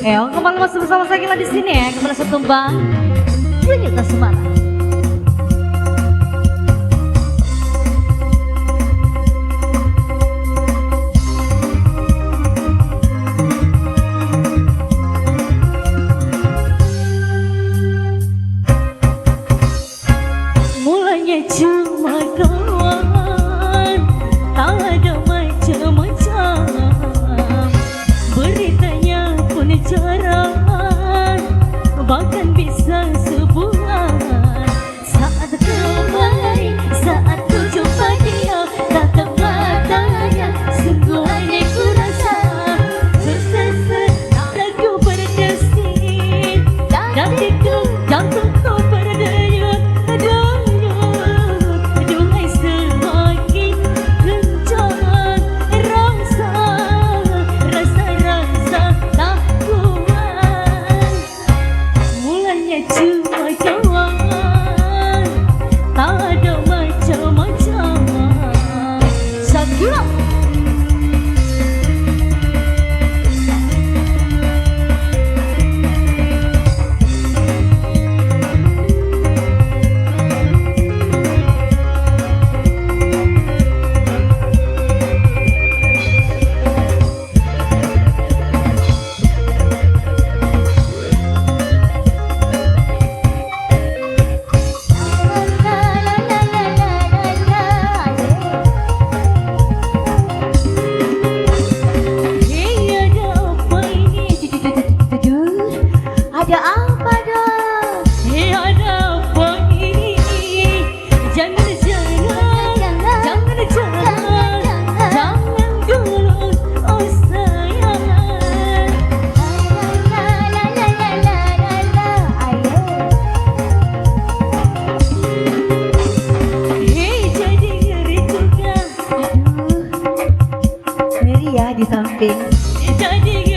Kembali masih bersama saya Gila di sini ya, kembali setumbang Junyuta Semarang. Mulanya cuma kawan, tak ada macam-macam. Beritanya pun jarang, bahkan bisa sebulan. Saat kembali, saat ku jumpa dia, tatap matanya, sungguh aneh ku rasa. Tersesat ragu berdesis, hatiku jantungku berdenyut. Duhai semakin kencang rasa tak kuat. Mulanya cuma kawan, tak ada macam-macam. Sakura. Ada apa dah? Ada apa ini? Jangan dulu, oh sayang. Jadi ngeri juga. Aduh, ngeri ya di samping. Jadi